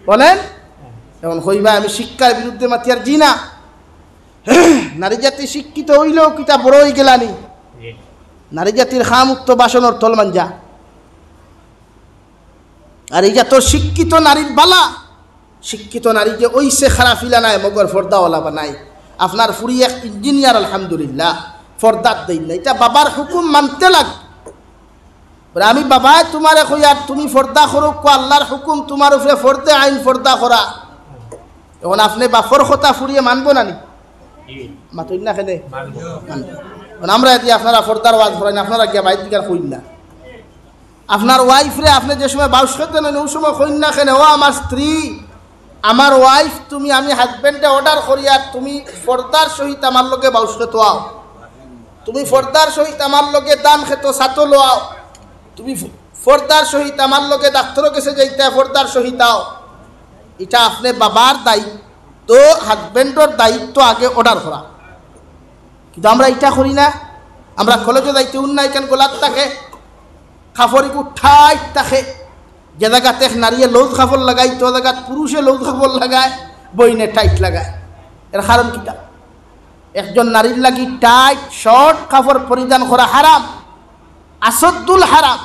বলেন। এখন কইবা আমি শিক্ষার বিরুদ্ধে মাতিয়ার জি না, নারী জাতি শিক্ষিত হইলেও কিতা বড় হয়ে গেলানি, নারী জাতির খামুক্ত বাসনের তলমাঞ্জা। আর এই জাতর শিক্ষিত নারীর বালা, শিক্ষিত নারী যে ওইসে খারাপিলা নাই, মগর ফর্দাওয়ালা বানাই। আপনার ফুরি এক ইঞ্জিনিয়ার আলহামদুলিল্লাহ, ফর্দার দেই না, এটা বাবার হুকুম মানতে লাগ। আমি বাবায় তোমারে কইয়ার তুমি ফর্দা করো, আল্লাহর হুকুম তোমার উপরে ফর্দে আইন ফর্দা করা। এখন আপনি বাপর কথা ফুরিয়ে মানবো না নি? মাতুই না খেলে আমরা এটি আপনারা ফর্দার ওয়াজ করেন, আপনারা গিয়া বাইর দিকার কইন না। আপনার ওয়াইফরে আপনি যে সময় বাউস খেতে নেন ওই সময় কইন না কেন, ও আমার স্ত্রী, আমার ওয়াইফ তুমি, আমি হাজব্যান্ডে অর্ডার করি আর তুমি ফর্দার সহিত আমার লগে বাউস খেতে আও, তুমি ফর্দার সহিত আমার লগে দান খেতো সাতো লোয়াও, তুমি পর্দার সহিত আমার লোকে ডাক্তারের কাছে যাইতে পর্দার সহিতাও এটা আপনি বাবার দায়িত্ব হাজবেন্ডর দায়িত্ব আগে অর্ডার করা কিন্তু আমরা এটা করি না আমরা কলেজে যাইতে উন্নয় কেন গোলার থাকে খাফরিকু ঠাইট থাকে যে জায়গাতে নারীয়ে লৌদ খাফর লাগাই তো জায়গাত পুরুষে লৌদ খাফর লাগায় বইনে টাইট লাগায় এর কারণ কিটা একজন নারীর লাগি টাইট শর্ট কাপড় পরিধান করা হারাম আসদ্দুল হারাম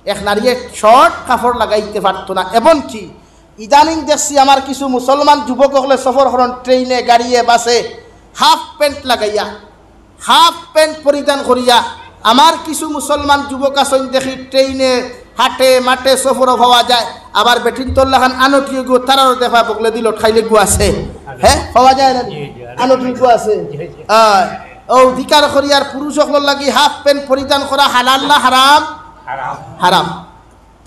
এক নারীয়ে শর্ট কাপড় লাগাইতে পারতো না এবং কি ইদানিং দেখছি আমার কিছু মুসলমান যুবক হলে সফর করেন ট্রেনে গাড়িয়ে বাসে হাফ প্যান্ট লাগাইয়া হাফ প্যান্ট পরিধান করিয়া আমার কিছু মুসলমান যুবক আছেন দেখি ট্রেনে হাটে মাঠে সফরও পাওয়া যায় আবার বেটিন তোল্লাখান আনটি গো তারাও দেখা বকলে দিল খাইলে গু আছে হ্যাঁ পাওয়া যায় না আনটি গু আছে ও অধিকার করিয়ার পুরুষ সকল লাগি হাফ প্যান্ট পরিধান করা হালাল না হারাম হারাম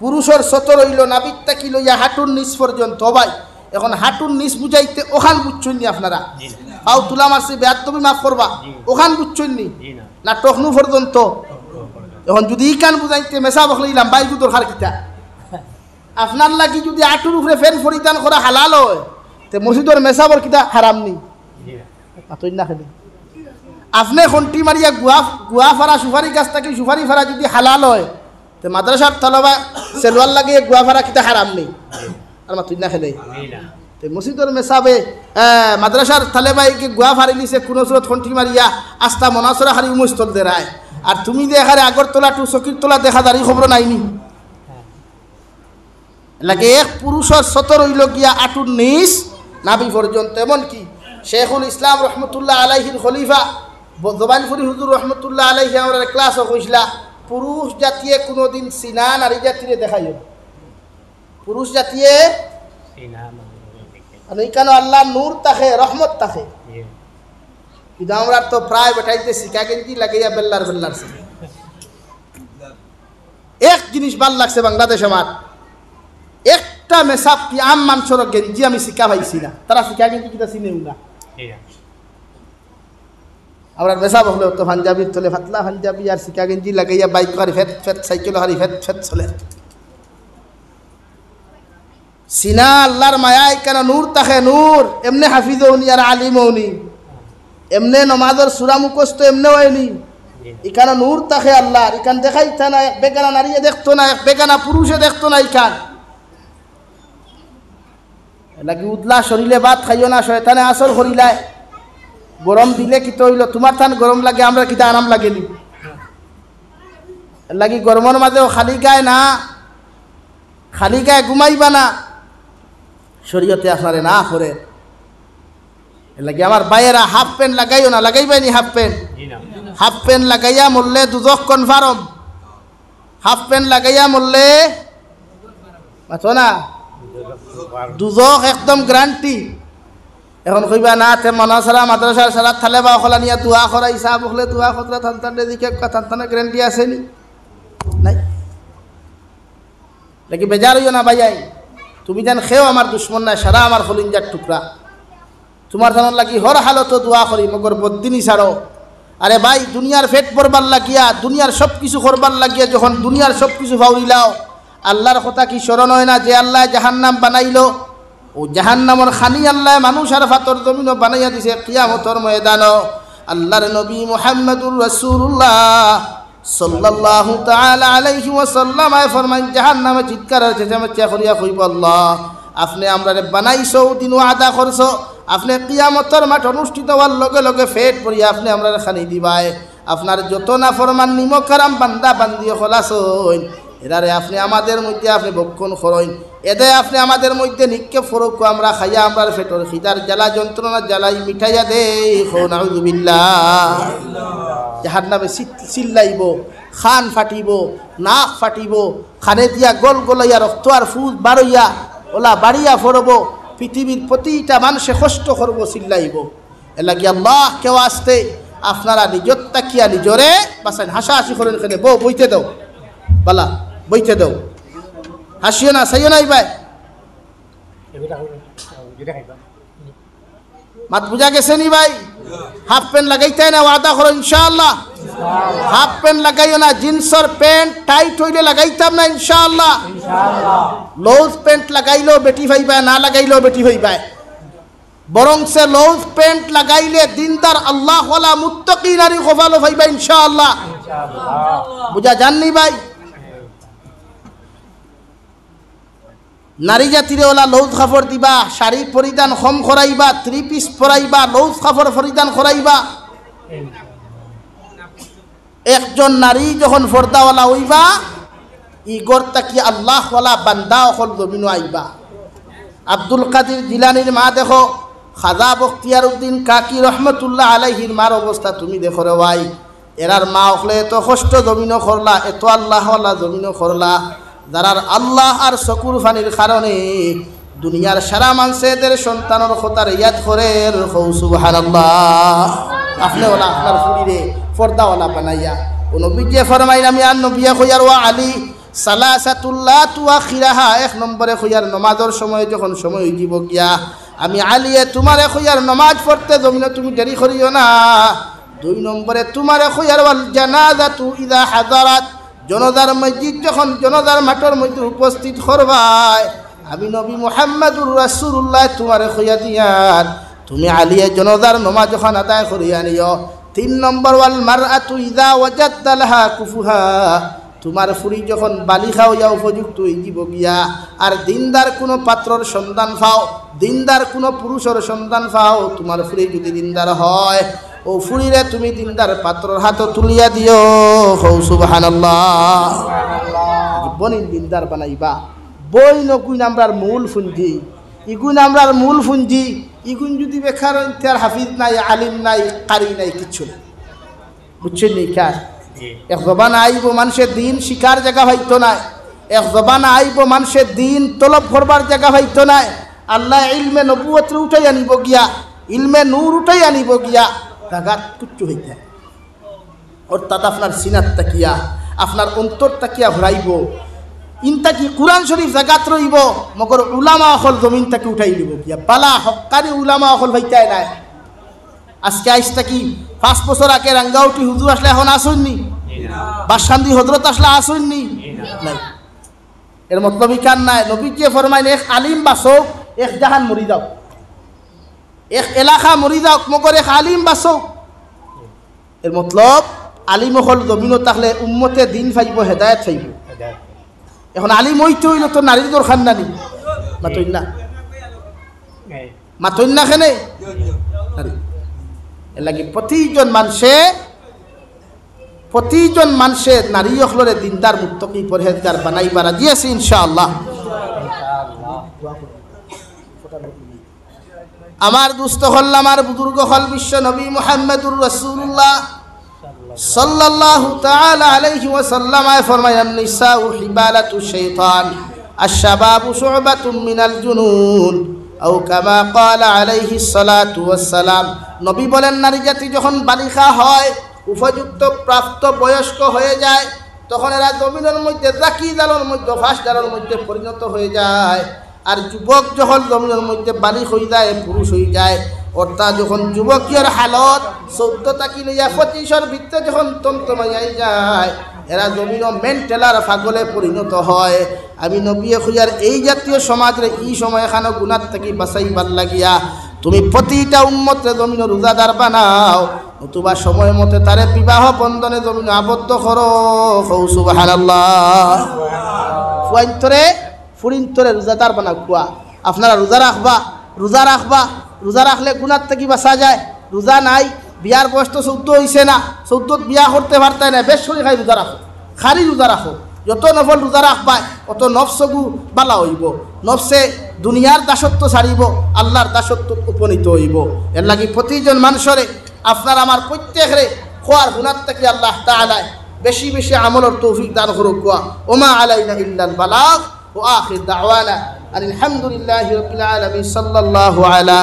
পুরুষের সতর হইল নাবিকটা কি লইয়া হাঁটুর নিচ পর্যন্ত ভাই এখন হাঁটুর নিচ বুঝাইতে ওখান বুঝছেন নি আপনারা পাও তুলা মারছি বেয়ার তুমি মাফ করবা ওখান বুঝছেন নি না টকনু পর্যন্ত এখন যদি ই কান বুঝাইতে মেশা বকলাইলাম বাইকু দরকার কিতা আপনার লাগি যদি আটুর উপরে ফ্যান পরিধান করা হালাল হয় তে মসজিদের মেশাবর কিতা হারাম নি মাতই না খেলে আপনি খন্টি মারিয়া গুয়া ফারা সুপারি গাছ থেকে সুপারি ফারা যদি হালাল হয় তে মাদ্রাসার তলবা সেলওয়ার লাগে গুয়া ফারা কিতা হারাম নেই আর মাতই না খেলে তে মসজিদের মেশাবে মাদ্রাসার তালেবাইকে গুয়া ফারি নিছে কোনো সুরত খন্টি মারিয়া আস্তা মনাসরা হারি মুস্তল দেরায় আর তুমি যে এখানে আগরতলা টু চকির তোলা দেখা দাঁড়ি খবর নাইনি লাগে এক পুরুষের সতর হইল গিয়া আটুর নিচ নাবি পর্যন্ত এমনকি শেখুল ইসলাম রহমতুল্লাহ আলাইহির খলিফা জবানপুরি হুজুর রহমতুল্লাহ আলাইহি আমার ক্লাসও কইসলা পুরুষ জাতিয়ে কোনোদিন সিনা নারী জাতিরে দেখাইও পুরুষ জাতিয়ে কেন আল্লাহ নূর তাকে রহমত তাকে কিন্তু আমরা তো প্রায় বেটাইতে শিখা গেঞ্জি লাগাইয়া বেল্লার এক জিনিস ভাল লাগছে বাংলাদেশ আমার একটা মেসাব কি আম মানুষের গেঞ্জি আমি শিখা পাইছি না তারা শিখা গেঞ্জি কিটা চিনেও না আমরা মেসাব হলেও তো পাঞ্জাবির তলে ফাতলা পাঞ্জাবি আর শিখা গেঞ্জি লাগাইয়া বাইক হারি ফেট ফেট সাইকেল হারি ফেট ফেট চলে সিনা আল্লাহর মায়ায় কেন নূর তাকে নূর এমনি হাফিজও নি আর আলিমও নি এমনে নমাজের সুরা মুখস্থ এমনে হয়নি এখানে নূর তাকে আল্লাহর এখান দেখাইতা না এক বেগানা নারীয়ে দেখতো না এক বেগানা পুরুষে দেখতো না এখান লাগি উদলা শরীরে ভাত খাইও না শয়তানে আসর করিলায় গরম দিলে কি হইল তোমার থান গরম লাগে আমরা কিতা আরাম লাগেনি লাগি গরমের মাঝেও খালি গায়ে না খালি গায়ে ঘুমাইবা না শরীয়তে আপনারে না করে লাগে আমার বাইরা হাফ প্যান্ট লাগাইও না লাগাইবানি হাফ প্যান্ট লাগাইয়া মরলে দুজক কনফার্ম হাফ প্যান্ট লাগাইয়া মরলে মাথো না দুজক একদম গ্যারান্টি এখন কইবা না তে মনাসারা মাদ্রাসার সারা থালে বা খোলা নিয়া দোয়া করা হিসাব হলে দোয়া খতরা থানতানে দিকে থানতানে গ্যারান্টি আছে নি নাই লাগি বেজার হইও না ভাইয়াই তুমি যেন খেও আমার দুশ্মন নাই সারা আমার খলিঞ্জার টুকরা তোমার জানার লাগি হর হালত দোয়া করি মগর বদিনী ছাড়ো আরে ভাই দুনিয়ার ফেট পড়বার লাগিয়া দুনিয়ার সব কিছু করবার লাগিয়া যখন দুনিয়ার সব কিছু ভাউরিলাও আল্লাহর কথা কি স্মরণ হয় না যে আল্লাহ জাহান্নাম বানাইলো ও জাহান্নামর খানি আল্লাহ মানুষ আর ফাতর জমিনও বানাইয়া দিছে কিয়ামতর ময়দানও আল্লাহর নবী মুহাম্মদুর রাসূলুল্লাহ সাল্লাল্লাহু তাআলা আলাইহি ওয়াসাল্লাম ফরমান জাহান্নামে চিৎকার চেঁচামেচি করিয়া কইব আল্লাহ আপনি আমরারে বানাইছো দিন ওয়াদা করছো আপনি কিয়ামতর মাঠ অনুষ্ঠিত হওয়ার লগে লগে ফেট পড়িয়া আপনি আমরারে খানি দিবাই আপনার যত না ফরমান নিমক হারাম বান্দা বান্দিও খলাসইন এরারে আপনি আমাদের মধ্যে আপনি ভক্ষণ করইন এদে আপনি আমাদের মধ্যে নিক্ষেপ ফরক আমরা খাইয়া আমরার ফেটর খিদার জ্বালা যন্ত্রণা জ্বালাই মিঠাইয়া দে নাউযুবিল্লাহ জাহান্নামে চিল্লাইব খান ফাটিব নাক ফাটিব খানে দিয়া গোল গলাইয়া রক্ত আর ফুজ বাড়ইয়া ওলা বাড়িয়া ফরব পৃথিবীর প্রতিটা মানুষে কষ্ট করব চিল্লাইব এলাকি আল্লাহ কেউ আসতে আপনারা নিজত তাকিয়া নিজরে বাসায় হাসাহাসি করেন এখানে বইতে দাও বালা বইতে দাও হাসিও না সাইও নাই ভাই মাত বুঝা গেছে নি ভাই হাফ প্যান্ট লাগাইতে না ওয়াদা করো ইনশাআল্লাহ হাফ প্যান্ট লাগাইও না, জিন্সর প্যান্ট টাইট হইলে লাগাইতাম না ইনশাআল্লাহ। লউজ প্যান্ট লাগাইলেও বেটি ভাইবা, না লাগাইলেও বেটি ভাইবা, বরং সে লউজ প্যান্ট লাগাইলে দিনদার আল্লাহওয়ালা মুত্তাকি নারী খোফালো ভাইবা ইনশাআল্লাহ। বুঝা জাননি ভাই? নারী জাতিরে ওলা লউজ কাপড় দিবা, শাড়ি পরিধান কম করাইবা, 3 পিস পরাইবা, লউজ কাপড় পরিধান করাইবা। একজন নারী যখন পর্দাওয়ালা হইবা, ই গড়তা কি আল্লাহওয়ালা বান্দা অকল জমিনও আইবা। আব্দুল কাদির জিলানির মা দেখো, খাজা বখতিয়ার উদ্দিন কাকি রহমতুল্লাহ আলাইহির মার অবস্থা তুমি দেখো রে ভাই। এরার মা অকলে এত কষ্ট জমিনও করলা, এত আল্লাহওয়ালা জমিনও করলা, যারার আল্লাহ আর চকুর ফানির কারণে দুনিয়ার সারা মানুষের সন্তানের খতার ইয়াদ করে সুবহানাল্লাহ। আপনি ওলা আপনার ফুরিরে পর্দাওয়ালা বানাইয়া ও নবীজি ফরমাইন আমি আর নবিয়া কইয়ার ওয়া আলী সালাসাতুল্লাহ তুআখিরাহা, 1 নম্বরে কইয়ার নমাজের সময় যখন সময় হইব গিয়া আমি আলিয়ে তোমারে কইয়ার নমাজ পড়তে জমিনে তুমি দেরি করিও না। 2 নম্বরে তোমারে কইয়ার ওয়াল জানাজাতু ইযা হাদারাত, জনদার মসজিদ যখন জনদার মাঠের মধ্যে উপস্থিত করবাই আমি নবী মুহাম্মদুর রাসূলুল্লাহ তোমারে কইয়া দিয়ার তুমি আলিয়ে জনদার নমাজ যখন আদায় করিয়া নিও। 3 নম্বর ওয়াল মারআতু ইযা ওয়াজাদা লাহা কুফুহা, তোমার ফুরি যখন বালিখা হইয়া উপযুক্ত হইব গিয়া আর দিনদার কোনো পাত্রর সন্ধান পাও, দিনদার কোনো পুরুষের সন্ধান পাও, তোমার ফুরি যদি দিনদার হয় ও ফুরিরে তুমি দিনদার পাত্রর হাত তুলিয়া দিও সুবহানাল্লাহ। বনি দিনদার বানাইবা। বই নকুইন আমরার মূল ফুঞ্জি, ইগুন আমরার মূল ফুঞ্জি। ইগুন যদি বেকার তার হাফিজ নাই, আলিম নাই, কারি নাই, কিচ্ছু নাই। বুঝছেন নি? কার এক জবান আইব মানুষের দিন শিকার জায়গা হইতো নাই, এক জবান আইব মানুষের দিন তলব করবার জায়গা হইতো নাই। আল্লাহ ইলমে নবুয়ত উঠাই আনিব গিয়া, ইলমে নূর উঠাই আনিব গিয়া, জাগাত কিচ্ছু হইতে অর্থাৎ আপনার সিনাত তাকিয়া আপনার অন্তর তাকিয়া ভরাইব। ইনতা কি কুরআন শরীফ জাগাত রইব, মগর উলামা অকল জমিন তাকে উঠাই দিব গিয়া। বালা হক্কানি উলামা অকল হইতাই নাই। আজকে আইসটা কি 5 বছর আগে রাঙ্গাউটি হুজুর আসলে এখন আসুননি, বাসকান্দি হজরত আসলে আসুননি নাই। এর মতলব কান নাই। নবীজি ফরমাইন এক আলিম বাসো, এক জাহান মরি যাও, এক এলাকা মরি যাও, মগর এক আলিম বাসো। এর মতলব আলিম হল জমিনও থাকলে উম্মতে দিন পাইব, হেদায়েত পাইব। এখন আলিম হইতে হইল তো নারীর দরকার নানি, মাতইন না, মাতইন না কেনে নারী। এর লাগি প্রতিজন মানুষে নারী অখলরে দিনদার মুত্তকি পরহেজগার বানাইবা রাজি আছে ইনশাআল্লাহ। আমার দুস্থ হল, আমার বুজুর্গ হল বিশ্ব নবী মুহাম্মদুর রাসূলুল্লাহ সাল্লাল্লাহু তাআলা আলাইহি ওয়াসাল্লাম ফরমায়ান নিসাউ হিবালাতু শাইতান আশ-শাবাবু শু'বাতুম মিনাল জুনুন আও কামা ক্বালা আলাইহিস সালাতু ওয়াসসালাম। নবী বলেন নারী জাতি যখন বালিকা হয়, উপযুক্ত প্রাপ্ত বয়স্ক হয়ে যায়, তখন এরা জমিনের মধ্যে জাকি জালের মধ্যে ফাঁস জালের মধ্যে পরিণত হয়ে যায়। আর যুবক যখন জমিনের মধ্যে বালিক হয়ে যায়, পুরুষ হয়ে যায়, অর্থাৎ যখন যুবকের হালত 14 থেকে 25 ভিতরে যখন তন্তমাইয়াই যায়, এরা জমিন মেন্টেলার পাগলে পরিণত হয়। আমি নবী খুঁজার এই জাতীয় সমাজের এই সময় এখানে গুণার থেকে বাঁচাইবার লাগিয়া তুমি প্রতিটা উম্মতে জমিন রোজাদার বানাও, নতুবা সময় মতে তারে বিবাহ বন্ধনে জমিন আবদ্ধ করো সুবহানাল্লাহ। ফুয়াইন্তরে ফুরিন্তরে রোজাদার বানাও। কুয়া আপনারা রোজা রাখবা, রোজা রাখবা, রোজা রাখলে গুণার থেকে বাঁচা যায়। রোজা নাই, বিয়ার বয়স তো 14 হয়েছে না, 14 বিয়া করতে পারতাই না, বেশ করে খাই রোজা রাখো, খালি রোজা রাখো। যত নফল রোজা রাখবা অত নফসগু বালা হইব, নফসে দুনিয়ার দাসত্ব ছাড়িব, আল্লাহর দাসত্ব উপনীত হইব। এর লাগি প্রতিজন মানুষরে আপনার আমার প্রত্যেকরে খোয়ার গুণার থেকে আল্লাহ তাআলা বেশি বেশি আমলের তৌফিক দান করুক। ওমা আলাইনা ইল্লাল বালাগ ওয়া আখির দাওয়ানা আলহামদুলিল্লাহি রাব্বিল আলামিন। সাল্লাল্লাহু আলা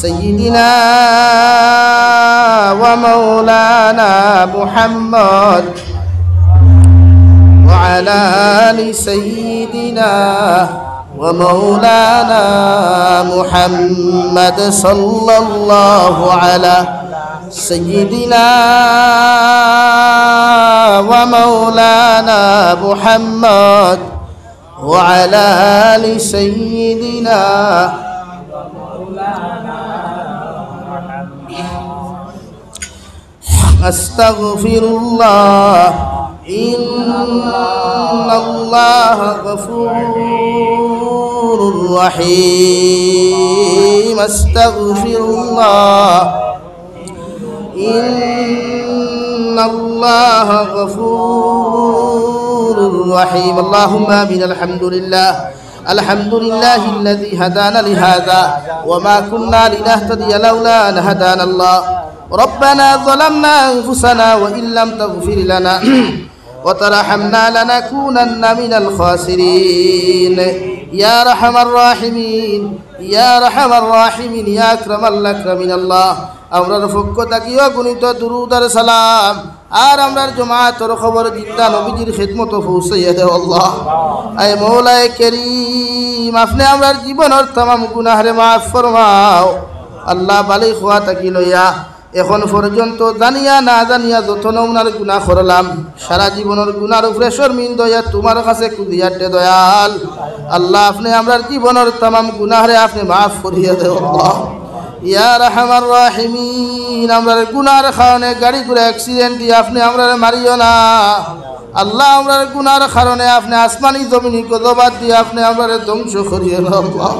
সাইয়্যিদিনা ওয়া মাওলানা মুহাম্মদ ওয়া আলা আলি সাইয়্যিদিনা ওয়া মাওলানা মুহাম্মদ সাল্লাল্লাহু আলা سيدنا ومولانا محمد وعلى آل سيدنا أستغفر الله إن الله غفور رحيم أستغفر الله إن الله غفور رحيم اللهم آمين الحمد لله الحمد لله الذي هدانا لهذا وما كنا لنهتدي لولا أن هدانا الله ربنا ظلمنا أنفسنا وإن لم تغفر لنا وترحمنا لنكونن من الخاسرين يا أرحم الراحمين يا أرحم الراحمين يا أكرم الأكرمين الله আমরার পক্ষ থাকিও গুণিত দুরূদ আর সালাম আর আমরার জামাতের খবর জিন্দা নবীজির খিদমত পৌঁছাইয়া দাও আল্লাহ আয় মওলায়ে করিম আপনি আমরার জীবনের तमाम গুনাহরে মাফ ফরমাও আল্লাহ বালি খোয়া থাকি লইয়া এখন পর্যন্ত জানিয়া না জানিয়া যত নমুনার গুনাহ করলাম সারা জীবনের গুনার উপরে শর্মিন্দা হইয়া তোমার কাছে কুদিয়াতে দয়াল আল্লাহ আপনি আমরার জীবনের तमाम গুনাহরে আপনি মাফ করিয়া দাও আল্লাহ ইয়া রাহমার রাহিমিন আমরার গুনার কারণে গাড়ি ঘোড়া অ্যাক্সিডেন্ট দিয়ে আপনি আমরারে মারিও না আল্লাহ আমরার গুনার কারণে আপনি আসমানি জমিনি গজবাত দিয়ে আপনি আমরারে ধ্বংস করিও না আল্লাহ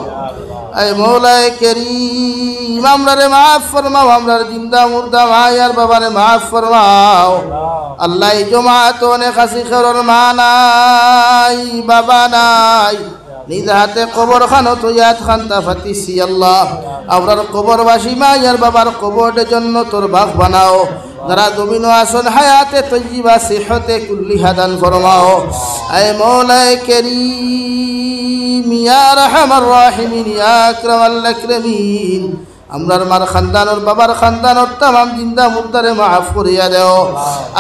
আয় মওলায়ে করিম আমরারে মাফ ফরমাও আমরার জিন্দা মুর্দা মায়ার বাবারে মাফ ফরমাও আল্লাহ এই জমাত অনেক হাসি খরর মা নাই বাবা নাই নিজ হাতে কবর খানত ইয়াত খান্তা ফাতিসি আল্লাহ আমরার কবরবাসী মায়ার বাবার কবরের জন্য তোর বাগ বানাও যারা জমিন আসন হায়াতে তৈবা সিহতে কুল্লি হাদান ফরমাও আয় মওলায়ে করিম ইয়া আরহামার রাহিমিন ইয়া আকরামাল আকরামিন আমরার মার খানদানোর বাবার খানদানোর तमाम জিন্দা মুর্দারে মাফ করিয়া দাও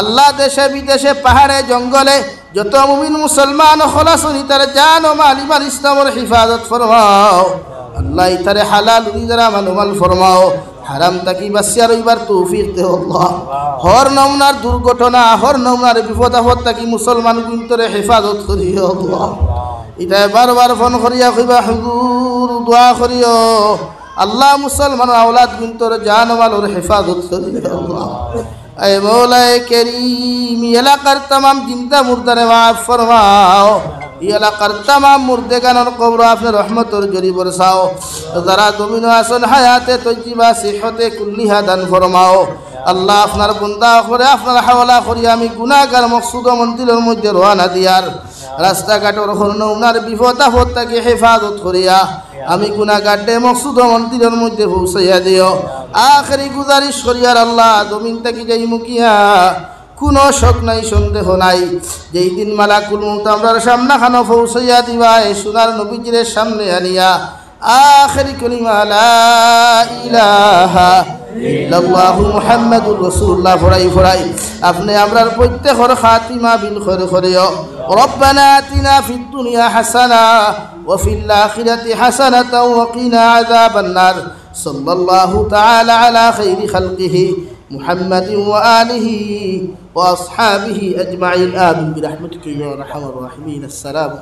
আল্লাহ দেশে বিদেশে পাহাড়ে জঙ্গলে যত মুমিন মুসলমান খলাসনি তার জান ও মাল ইমান ইসলামের হিফাজত ফরমাও আল্লাহ ইতারে হালাল রিজরা মাল ফরমাও হারাম তাকি বাসিয়া রইবার তৌফিক দেও আল্লাহ হর নমনার দুর্ঘটনা হর নমনার বিপদ আপদ তাকি মুসলমান গুন্তরে হেফাজত করিও আল্লাহ ইটা বারবার ফোন করিয়া কইবা হুজুর দোয়া করিও আল্লাহ মুসলমান আওলাদ গুন্তর জান মালর হেফাজত করিও আল্লাহ اے مولا کریم یہ الاقر تمام জিন্দা মুর্দারে মাফ ফরমাও یہ الاقر تمام মুর্দেগানের কবর আপনি রহমতের জরি বরসাও যারা জমিন আসন হায়াতে তজ্জিবা সিহতে কুল্লিহা দান ফরমাও আল্লাহ আপনার বান্দা করে আপনার হাওলা করি আমি গুনাহগার মকসুদ মন্দিরের মধ্যে রওনা দিয়ার রাস্তাঘাটের হরন উনার বিপদ আপদ থেকে হেফাজত করিয়া আমি গুনাহগারে মকসুদ মন্দিরের মধ্যে পৌঁছাইয়া দিও আখেরি গুজারিশ করিয়ার আল্লাহ জমিন থেকে যাই মুকিয়া কোনো শক নাই সন্দেহ নাই যেই দিন মালাকুল মউত আমরার সামনে খানো পৌঁছাইয়া দিবা এই সোনার নবীজির সামনে আনিয়া আখেরি কলিমা লা ইলাহা ইল্লাল্লাহু মুহাম্মাদুর রাসূলুল্লাহ ফরাই আপনি আমরার প্রত্যেকর খাতিমা বিল খৈর করিও রব্বানা আতিনা ফিদ দুনিয়া হাসানা ওয়া ফিল আখিরাতি হাসানাতাও ওয়া কিনা আযাবান নার সাল্লাল্লাহু তাআলা আলা খাইরি খালকিহি মুহাম্মাদিন ওয়া আলিহি ওয়া আসহাবিহি আজমাইন আমিন বিরহমাতিকা ইয়া আরহামার রাহিমিন আসসালামু